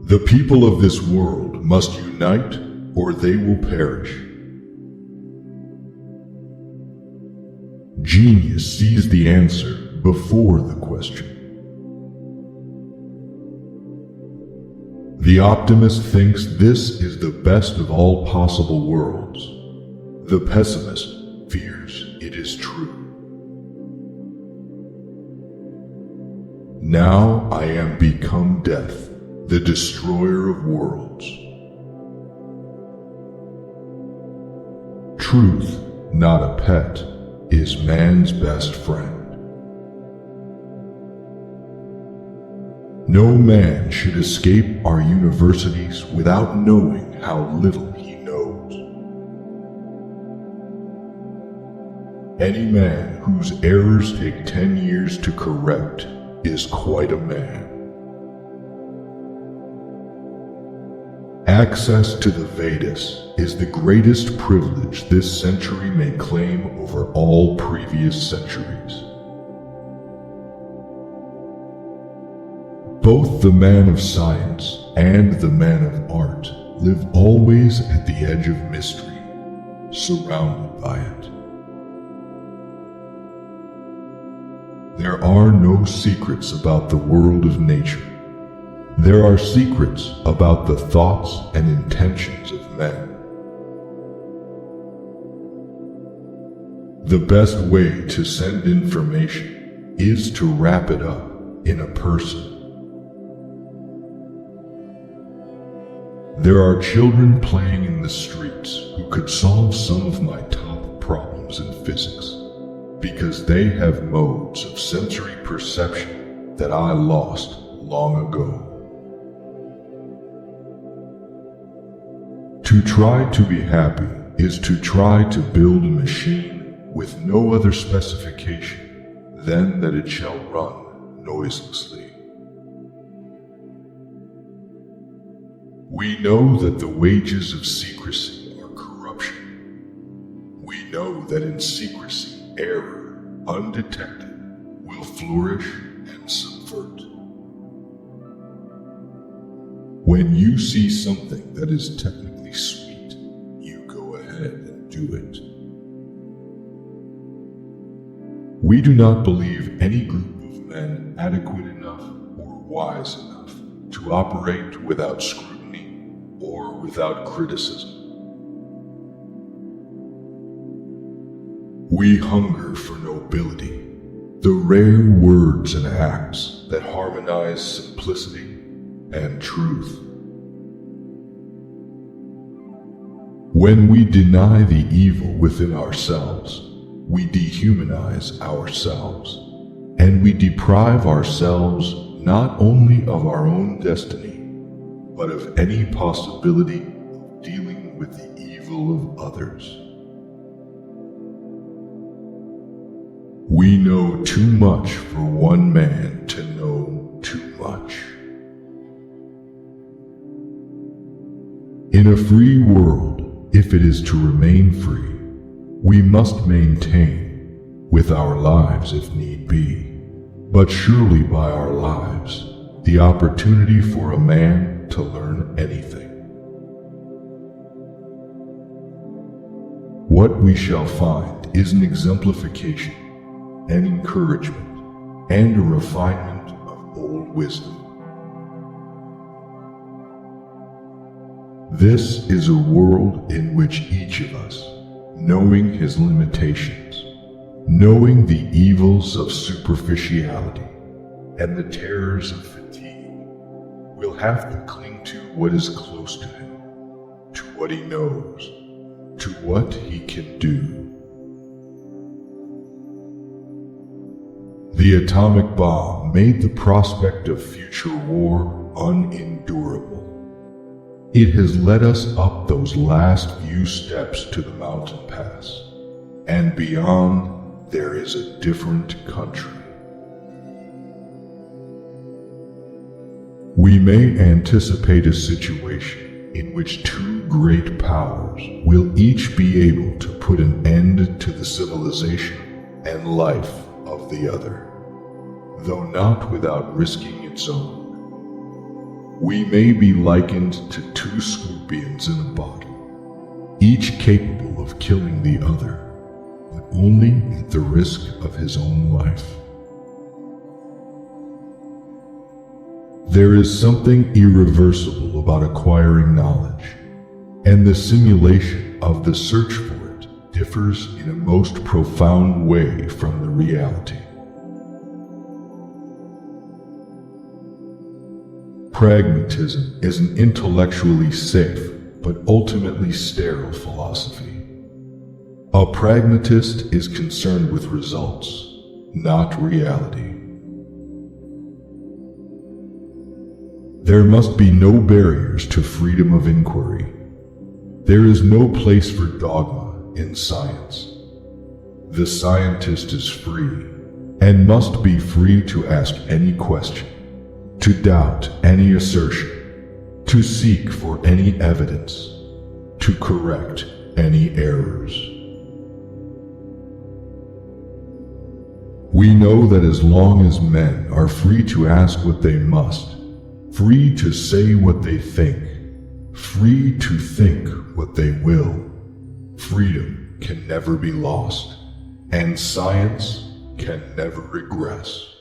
The people of this world must unite or they will perish. Genius sees the answer before the question. The optimist thinks this is the best of all possible worlds. The pessimist fears it is true. Now I am become death, the destroyer of worlds. Truth, not a pet, is man's best friend. No man should escape our universities without knowing how little he knows. Any man whose errors take 10 years to correct is quite a man. Access to the Vedas is the greatest privilege this century may claim over all previous centuries. Both the man of science and the man of art live always at the edge of mystery, surrounded by it. There are no secrets about the world of nature. There are secrets about the thoughts and intentions of men. The best way to send information is to wrap it up in a person. There are children playing in the streets who could solve some of my top problems in physics because they have modes of sensory perception that I lost long ago. To try to be happy is to try to build a machine with no other specification than that it shall run noiselessly. We know that the wages of secrecy are corruption. We know that in secrecy, error, undetected, will flourish and subvert. When you see something that is technically sweet, you go ahead and do it. We do not believe any group of men adequate enough or wise enough to operate without scrutiny or without criticism. We hunger for nobility, the rare words and acts that harmonize simplicity and truth. When we deny the evil within ourselves, we dehumanize ourselves, and we deprive ourselves not only of our own destiny, but of any possibility of dealing with the evil of others. We know too much for one man to know too much. In a free world, if it is to remain free, we must maintain, with our lives if need be, but surely by our lives, the opportunity for a man to learn anything. What we shall find is an exemplification, an encouragement, and a refinement of old wisdom. This is a world in which each of us, knowing his limitations, knowing the evils of superficiality and the terrors of fatigue, will have to cling to what is close to him, to what he knows, to what he can do. The atomic bomb made the prospect of future war unendurable. It has led us up those last few steps to the mountain pass, and beyond there is a different country. We may anticipate a situation in which two great powers will each be able to put an end to the civilization and life of the other, though not without risking its own. We may be likened to two scorpions in a bottle, each capable of killing the other, but only at the risk of his own life. There is something irreversible about acquiring knowledge, and the simulation of the search for it differs in a most profound way from the reality. Pragmatism is an intellectually safe but ultimately sterile philosophy. A pragmatist is concerned with results, not reality. There must be no barriers to freedom of inquiry. There is no place for dogma in science. The scientist is free and must be free to ask any question, to doubt any assertion, to seek for any evidence, to correct any errors. We know that as long as men are free to ask what they must, free to say what they think, free to think what they will, freedom can never be lost, and science can never regress.